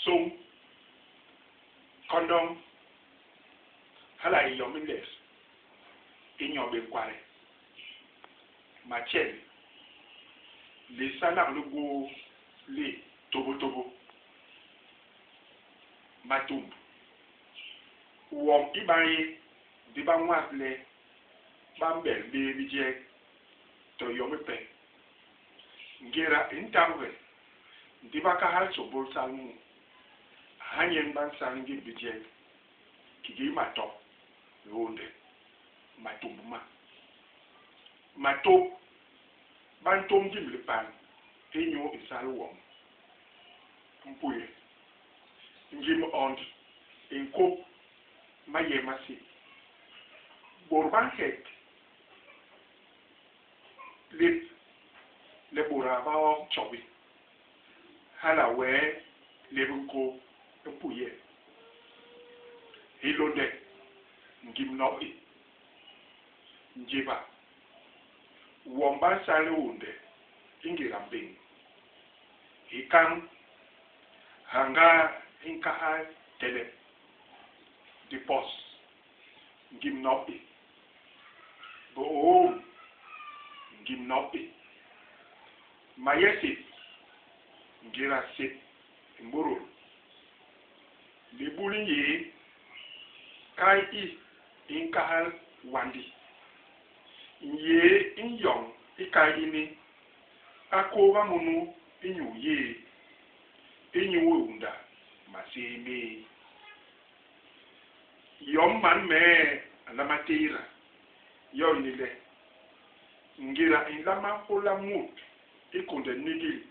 sông condom hala yomindes inyo be kware machel le sanak le go le tobo matum wom ibaye di ba nwat le bambel be bije to yomipe ngera intangwe di ba ka hal so bol salmu hanyen ban sangi bije kigi mato londe matumbuma mato ban tom jimle pan enyo isal wom mpuye njim ond enko maye masi borban het le boraba o chobi hala we lebunko mpuye hilonde njim no njiba womba sale unde ingira mbing ikan hanga inka tele di pos ngim nopi bo ngim nopi mayesi ngira sit mburu libuli yi kai i inka wandi ye inyong ikai ini akoba munu inyu ye inyu unda maseme yom man me alamatira yo nile ngira ilama kola mut ikunde nigi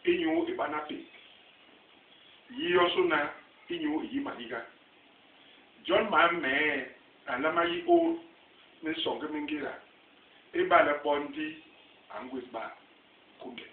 inyu ibanapi yiyo suna inyu yimaliga John man me alama yi o ne songe mingira ibala bondi angwis ba kunde